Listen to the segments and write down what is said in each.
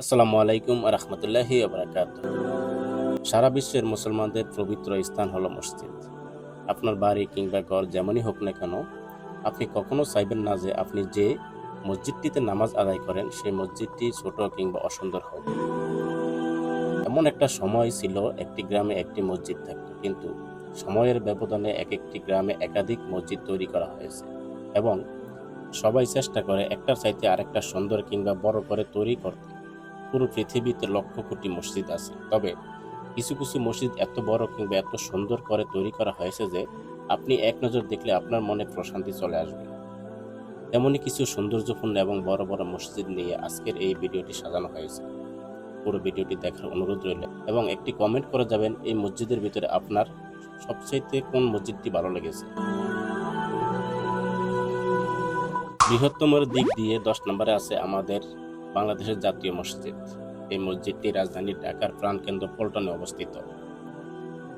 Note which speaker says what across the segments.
Speaker 1: আসসালামু আলাইকুম রহমতুল্লাহি বারাকাতুহু। সারা বিশ্বের মুসলমানদের পবিত্র স্থান হলো মসজিদ। আপনার বাড়ি কিংবা ঘর যেমনই হোক না কেন, আপনি কখনো চাইবেন না যে আপনি যে মসজিদটিতে নামাজ আদায় করেন সেই মসজিদটি ছোট কিংবা অসুন্দর হোক। এমন একটা সময় ছিল একটি গ্রামে একটি মসজিদ থাকতো, কিন্তু সময়ের ব্যবধানে এক একটি গ্রামে একাধিক মসজিদ তৈরি করা হয়েছে এবং সবাই চেষ্টা করে একটার চাইতে আরেকটা সুন্দর কিংবা বড় করে তৈরি করতে। পুরো পৃথিবীতে লক্ষ কোটি মসজিদ আছে, তবে কিছু কিছু মসজিদ এত বড় কিংবা এত সুন্দর করে তৈরি করা হয়েছে যে আপনি এক নজর দেখলে আপনার মনে প্রশান্তি চলে আসবে। তেমনই কিছু সৌন্দর্যপূর্ণ এবং বড় বড় মসজিদ নিয়ে আজকের এই ভিডিওটি সাজানো হয়েছে। পুরো ভিডিওটি দেখার অনুরোধ রইল এবং একটি কমেন্ট করে যাবেন এই মসজিদের ভিতরে আপনার সবচাইতে কোন মসজিদটি ভালো লেগেছে। বৃহত্তমের দিক দিয়ে 10 নম্বরে আছে আমাদের বাংলাদেশের জাতীয় মসজিদ। এই মসজিদটি রাজধানী ঢাকার প্রাণকেন্দ্র পল্টনে অবস্থিত।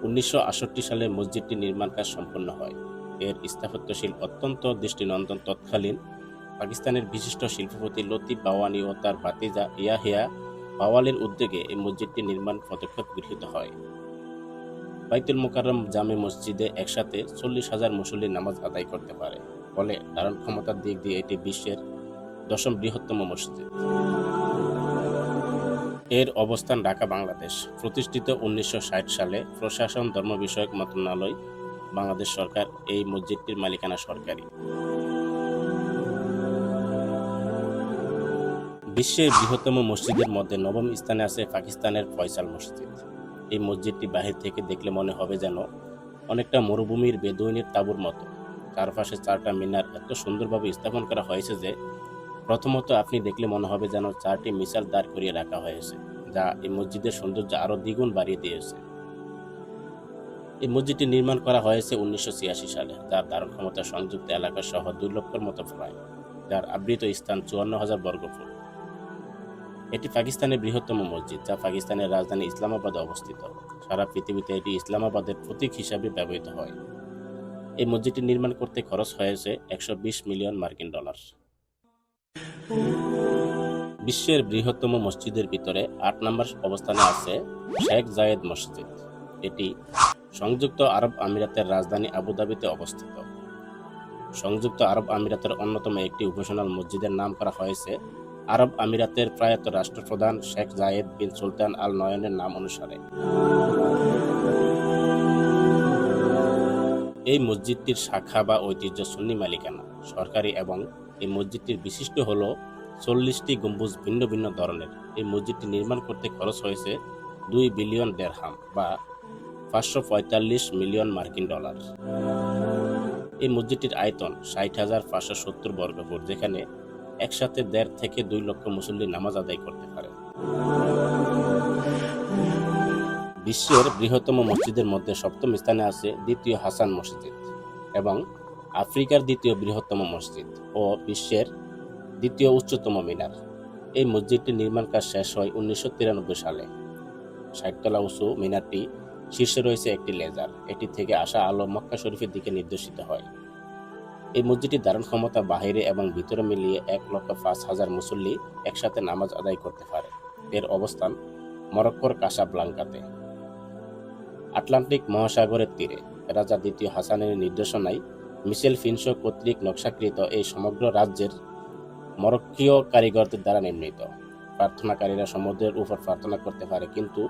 Speaker 1: 1968 সালে মসজিদটি নির্মাণ কাজ সম্পন্ন হয়। এর স্থাপত্যশীল অত্যন্ত দৃষ্টিনন্দন। তৎকালীন পাকিস্তানের বিশিষ্ট শিল্পপতি লতিফ বাওয়ানি ও তার ভাতিজা ইয়াহিয়া বাওয়ালির উদ্যোগে এই মসজিদটি নির্মাণ পদক্ষেপ গৃহীত হয়। বাইতুল মোকাররম জামে মসজিদে একসাথে 40,000 মুসল্লি নামাজ আদায় করতে পারে, ফলে ধারণ ক্ষমতার দিক দিয়ে এটি বিশ্বের 10ম বৃহত্তম মসজিদ। এর অবস্থান ঢাকা, বাংলাদেশ। প্রতিষ্ঠিত 1960 সালে। প্রশাসন, ধর্ম বিষয়ক মন্ত্রণালয়, বাংলাদেশ সরকার। এই মসজিদটির মালিকানা সরকারি। বিশ্বের বৃহত্তম মসজিদের মধ্যে 9ম স্থানে আছে পাকিস্তানের ফয়সাল মসজিদ। এই মসজিদটি বাহির থেকে দেখলে মনে হবে যেন অনেকটা মরুভূমির বেদুইনের তাঁবুর মতো। চারপাশে 4টা মিনার এত সুন্দরভাবে স্থাপন করা হয়েছে যে প্রথমত আপনি দেখলে মনে হবে যেন 4টি মিসাইল দাঁড় করিয়ে রাখা হয়েছে, যা এই মসজিদের সৌন্দর্য আরো দ্বিগুণ বাড়িয়ে দিয়েছে। এই মসজিদটি নির্মাণ করা হয়েছে 1986 সালে, যার ধারণ ক্ষমতা সংযুক্ত এলাকা সহ 2 লক্ষের মতো প্রায়, যার আবৃত স্থান 54,000 বর্গফুট। এটি পাকিস্তানের বৃহত্তম মসজিদ, যা পাকিস্তানের রাজধানী ইসলামাবাদে অবস্থিত। সারা পৃথিবীতে এটি ইসলামাবাদের প্রতীক হিসাবে ব্যবহৃত হয়। এই মসজিদটি নির্মাণ করতে খরচ হয়েছে $120 মিলিয়ন। বিশ্বের বৃহত্তম মসজিদের ভিতরে 8 নম্বর অবস্থানে আছে শেখ জায়েদ মসজিদ। এটি সংযুক্ত আরব আমিরাতের রাজধানী আবুধাবিতে অবস্থিত। সংযুক্ত আরব আমিরাতের অন্যতম একটি উপাসনাল মসজিদের নাম করা হয়েছে আরব আমিরাতের প্রয়াত রাষ্ট্রপ্রধান শেখ জায়েদ বিন সুলতান আল নয়নের নাম অনুসারে। এই মসজিদটির শাখা বা ঐতিহ্য সুন্নি মালিকানা, সরকারি, এবং এই মসজিদটির বিশিষ্ট হল 40টি গম্বুজ ভিন্ন ভিন্ন ধরনের। এই মসজিদটি নির্মাণ করতে খরচ হয়েছে $2 বিলিয়ন বা $545 মিলিয়ন। এই মসজিদটির আয়তন 60,570 বর্গফুট, যেখানে একসাথে 1.5 থেকে 2 লক্ষ মুসল্লি নামাজ আদায় করতে পারে। বিশ্বের বৃহত্তম মসজিদের মধ্যে 7ম স্থানে আছে দ্বিতীয় হাসান মসজিদ এবং আফ্রিকার দ্বিতীয় বৃহত্তম মসজিদ ও বিশ্বের দ্বিতীয় উচ্চতম মিনার। এই মসজিদটির নির্মাণ কাজ শেষ হয় 1993 সালে। 60 তলা উঁচু মিনারটি শীর্ষে রয়েছে একটি লেজার। এটি থেকে আসা আলো মক্কা শরীফের দিকে নির্দেশিত হয়। এই মসজিদটির ধারণ ক্ষমতা বাহিরে এবং ভিতরে মিলিয়ে 1,05,000 মুসল্লি একসাথে নামাজ আদায় করতে পারে। এর অবস্থান মরক্কোর কাসাব্লাঙ্কাতে, আটলান্টিক মহাসাগরের তীরে। রাজা দ্বিতীয় হাসানের নির্দেশনায় মিশেল ফিনশো কর্তৃক নকশাকৃত এই সমগ্র রাজ্যের মরক্কীয় কারিগরদের দ্বারা নির্মিত। প্রার্থনাকারীরা সমুদ্রের উপর প্রার্থনা করতে পারে, কিন্তু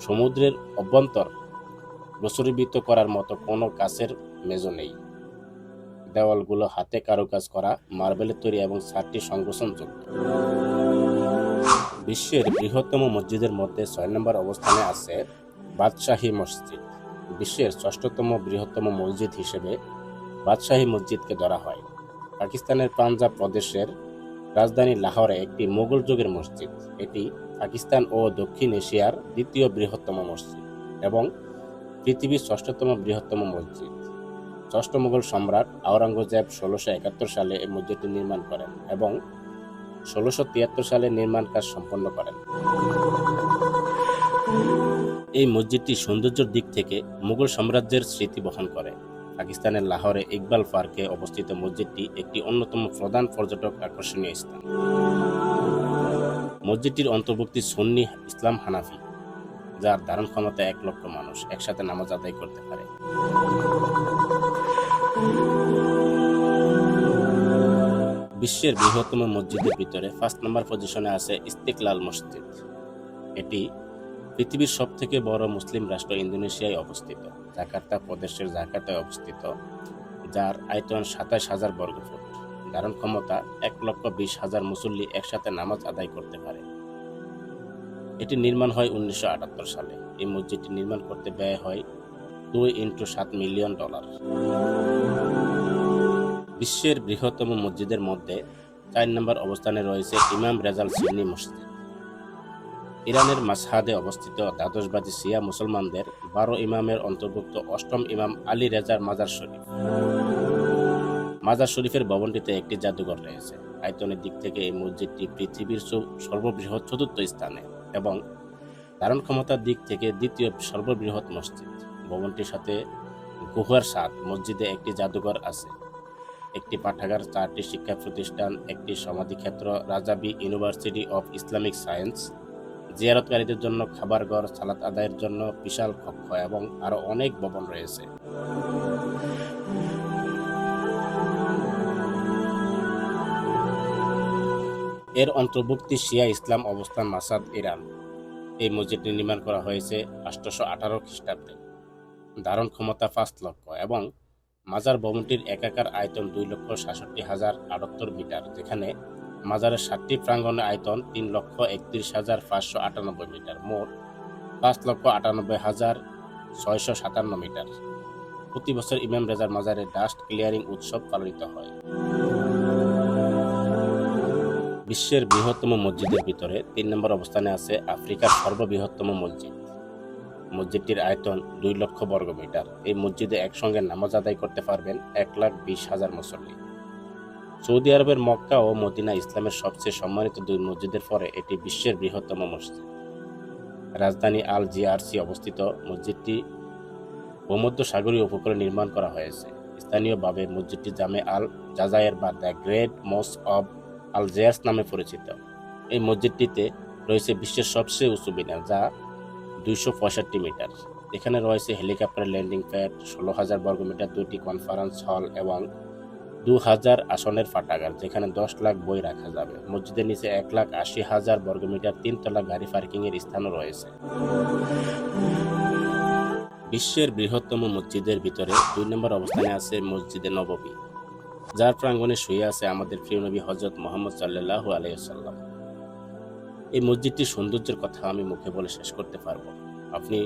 Speaker 1: সমুদ্রের অভ্যন্তর প্রচুরীভূত করার মতো কোনো কাচের মেঝো নেই। দেওয়ালগুলো হাতে কারুকাজ করা, মার্বেলের তৈরি এবং 4টি সংকোচনযুক্ত। বিশ্বের বৃহত্তম মসজিদের মধ্যে 6 নম্বর অবস্থানে আছে বাদশাহী মসজিদ। বিশ্বের 6ম বৃহত্তম মসজিদ হিসেবে বাদশাহী মসজিদকে ধরা হয়। পাকিস্তানের পাঞ্জাব প্রদেশের রাজধানী লাহোরে একটি মোগল যুগের মসজিদ। এটি পাকিস্তান ও দক্ষিণ এশিয়ার দ্বিতীয় বৃহত্তম মসজিদ এবং পৃথিবীর 6ম বৃহত্তম মসজিদ। 6ষ্ঠ মুঘল সম্রাট আওরঙ্গজেব 1671 সালে এই মসজিদটি নির্মাণ করেন এবং 1673 সালে নির্মাণ কাজ সম্পন্ন করেন। এই মসজিদটি সৌন্দর্যের দিক থেকে মুঘল সাম্রাজ্যের স্মৃতি বহন করে। পাকিস্তানের লাহোরে ইকবাল পার্কে অবস্থিত মসজিদটি একটি অন্যতম প্রধান পর্যটক আকর্ষণীয় স্থান। মসজিদটির অন্তর্ভুক্তি সুন্নি ইসলাম হানাফি, যার ধারণ ক্ষমতা 1 লক্ষ মানুষ একসাথে নামাজ আদায় করতে পারে। বিশ্বের বৃহত্তম মসজিদের ভিতরে 5 নম্বর পজিশনে আছে ইস্তিকলাল মসজিদ। এটি পৃথিবীর সবথেকে বড় মুসলিম রাষ্ট্র ইন্দোনেশিয়ায় অবস্থিত, জাকার্তা প্রদেশের জাকার্তায় অবস্থিত, যার আয়তন 27,000 বর্গফুট। ধারণ ক্ষমতা 1,20,000 মুসল্লি একসাথে নামাজ আদায় করতে পারে। এটি নির্মাণ হয় 1978 সালে। এই মসজিদটি নির্মাণ করতে ব্যয় হয় $2 × 7 মিলিয়ন। বিশ্বের বৃহত্তম মসজিদের মধ্যে 4 নম্বর অবস্থানে রয়েছে ইমাম রেজাল সুন্নি মসজিদ। ইরানের মাশহাদে অবস্থিত দ্বাদশবাদী শিয়া মুসলমানদের 12 ইমামের অন্তর্ভুক্ত 8ম ইমাম আলী রেজার মাজার শরীফ। মাজার শরীফের ভবনটিতে একটি জাদুঘর রয়েছে। আয়তনের দিক থেকে এই মসজিদটি পৃথিবীর সর্ববৃহৎ 4র্থ স্থানে এবং ধারণ ক্ষমতার দিক থেকে 2য় সর্ববৃহৎ মসজিদ। ভবনটির সাথে গুহার সাথে মসজিদে একটি জাদুঘর আছে, একটি পাঠাগার, 4টি শিক্ষা প্রতিষ্ঠান, একটি সমাধিক্ষেত্র, Rajabi university of Islamic science, জিয়ারতকারীদের জন্য খাবার ঘর, সালাত আদায়ের জন্য বিশাল কক্ষ এবং আরো অনেক ভবন রয়েছে। এর অন্তর্ভুক্তি শিয়া ইসলাম অবস্থান মাসাদ, ইরান। এই মসজিদটি নির্মাণ করা হয়েছে 818 খ্রিস্টাব্দে। ধারণ ক্ষমতা 5 লক্ষ এবং মাজার ভবনটির একাকার আয়তন 2,66,078 মিটার, যেখানে মাজারের 7টি প্রাঙ্গণের আয়তন 3,31,598 মিটার, মোট 5,98,657 মিটার। প্রতি বছর ইমাম রেজার মাজারে ডাস্ট ক্লিয়ারিং উৎসব পালিত হয়। বিশ্বের বৃহত্তম মসজিদের ভিতরে 3 নম্বর অবস্থানে আছে আফ্রিকার সর্ববৃহত্তম মসজিদ। মসজিদটির আয়তন 2 লক্ষ বর্গমিটার। এই মসজিদে একসঙ্গে নামাজ আদায় করতে পারবেন 1,20,000 মুসল্লি। সৌদি আরবের মক্কা ও মদিনা ইসলামের সবচেয়ে সম্মানিত 2 মসজিদের পরে এটি বিশ্বের বৃহত্তম মসজিদ। রাজধানী আল জিআরসি অবস্থিত মসজিদটি ভূমধ্যসাগরীয় উপকূলে নির্মাণ করা হয়েছে। স্থানীয়ভাবে মসজিদটি জামে আল জাজায়ের বা দ্য গ্রেট মস্ক অব আলজিয়ার্স নামে পরিচিত। এই মসজিদটিতে রয়েছে বিশ্বের সবচেয়ে উঁচু মিনার, যা 265 মিটার। এখানে রয়েছে হেলিকপ্টার ল্যান্ডিং প্যাড, 16,000 বর্গমিটার 2টি কনফারেন্স হল এবং 2,000 আসনের পাঠাগার, যেখানে 10 লাখ বই রাখা যাবে। মসজিদের নিচে 1,80,000 বর্গমিটার 3 তলা গাড়ি পার্কিং এর স্থানও রয়েছে। বিশ্বের বৃহত্তম মসজিদের ভিতরে 2 নম্বর অবস্থানে আছে মসজিদে নববী, যার প্রাঙ্গণে শুয়ে আছে আমাদের প্রিয় নবী হযরত মুহাম্মদ সাল্লাল্লাহু আলাইহি ওয়াসাল্লাম। এই মসজিদটির সৌন্দর্যের কথা আমি মুখে বলে শেষ করতে পারবো। আপনি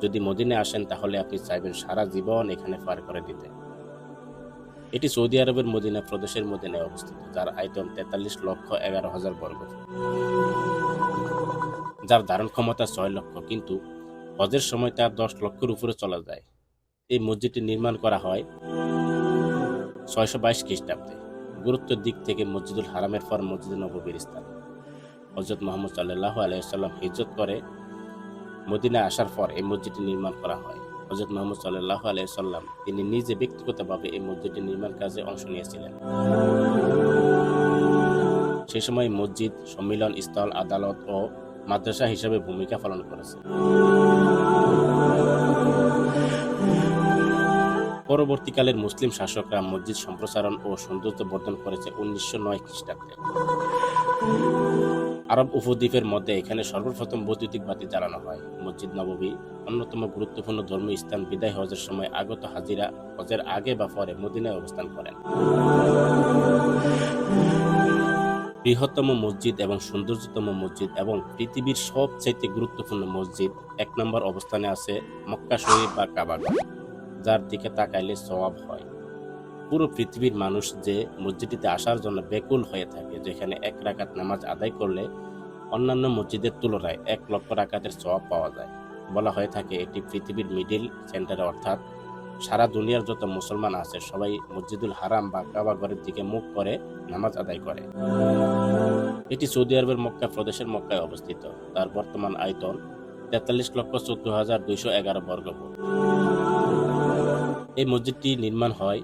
Speaker 1: যদি মদিনায় আসেন তাহলে আপনি চাইবেন সারা জীবন এখানে পার করে দিতে। এটি সৌদি আরবের মদিনা প্রদেশের মদিনায় অবস্থিত, যার আয়তন 43,11,000 বর্গফুট, যার ধারণ ক্ষমতা 6 লক্ষ, কিন্তু হজের সময় তা 10 লক্ষের উপরে চলে যায়। এই মসজিদটি নির্মাণ করা হয় 622 খ্রিস্টাব্দে। গুরুত্বের দিক থেকে মসজিদুল হারামের পর মসজিদে নববীর স্থান। হযরত মুহাম্মদ সাল্লাল্লাহু আলাইহি ওয়াসাল্লাম হিজরত করে মদিনায় আসার পর এই মসজিদটি নির্মাণ করা হয়। হযরত মুহাম্মদ সাল্লাল্লাহু আলাইহি ওয়াসাল্লাম তিনি নিজে ব্যক্তিগতভাবে এই মসজিদটি নির্মাণ কাজে অংশ নিয়েছিলেন। সেই সময় মসজিদ সম্মিলন স্থল, আদালত ও মাদ্রাসা হিসেবে ভূমিকা পালন করেছে। পরবর্তীকালের মুসলিম শাসকরা মসজিদ সম্প্রসারণ ও সৌন্দর্য বর্ধন করেছে 1909 খ্রিস্টাব্দে। আরব উপদ্বীপের মধ্যে এখানে সর্বপ্রথম বৈদ্যুতিক বাতি জ্বালানো হয়। মসজিদ নববী অন্যতম গুরুত্বপূর্ণ ধর্মীয় স্থান বিদায় হজের সময় আগত হাজিরা হজের আগে বা পরে মদিনায় অবস্থান করেন। বৃহত্তম মসজিদ এবং সৌন্দর্যতম মসজিদ এবং পৃথিবীর সবচেয়ে গুরুত্বপূর্ণ মসজিদ 1 নম্বর অবস্থানে আছে মক্কা শরীফ বা কাবাগর, যার দিকে তাকাইলে সওয়াব হয়। পুরো পৃথিবীর মানুষ যে মসজিদটিতে আসার জন্য ব্যাকুল হয়ে থাকে, যেখানে 1 রাকাত নামাজ আদায় করলে অন্যান্য মসজিদের তুলনায় 1 লক্ষ রাকাতের সওয়াব পাওয়া যায়। বলা হয়ে থাকে এটি পৃথিবীর মিডিল সেন্টারে, অর্থাৎ সারা দুনিয়ার যত মুসলমান আছে সবাই মসজিদুল হারাম বা কাবাগরের দিকে মুখ করে নামাজ আদায় করে। এটি সৌদি আরবের মক্কা প্রদেশের মক্কায় অবস্থিত। তার বর্তমান আয়তন 43,14,211 বর্গফুট। এই মসজিদটি নির্মাণ হয়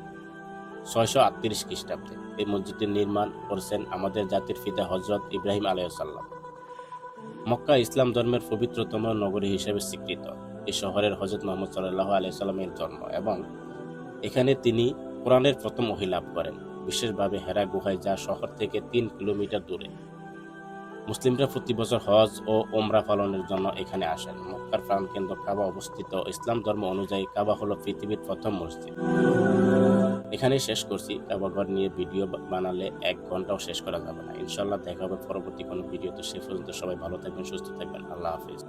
Speaker 1: 638 খ্রিস্টাব্দে। এই মসজিদটির নির্মাণ করেছেন আমাদের জাতির পিতা হযরত ইব্রাহিম আলাইহিস সালাম। মক্কা ইসলাম ধর্মের পবিত্রতম নগরী হিসেবে স্বীকৃত। এই শহরের হযরত মুহাম্মদ সাল্লাল্লাহু আলাইহি সাল্লামের জন্ম এবং এখানে তিনি কোরআনের প্রথম ওহী লাভ করেন, বিশেষভাবে হেরা গুহায়, যা শহর থেকে ৩ কিলোমিটার দূরে। মুসলিমরা প্রতি বছর হজ ও ওমরা পালনের জন্য এখানে আসেন। মক্কার প্রাণকেন্দ্র কাবা অবস্থিত। ইসলাম ধর্ম অনুযায়ী কাবা হলো পৃথিবীর প্রথম মসজিদ। এখানে শেষ করছি। কাবা ঘর নিয়ে ভিডিও বানালে ১ ঘন্টাও শেষ করা যাবে না। ইনশাআল্লাহ দেখা হবে পরবর্তী কোনো ভিডিওতে। সে পর্যন্ত সবাই ভালো থাকবেন, সুস্থ থাকবেন। আল্লাহ হাফেজ।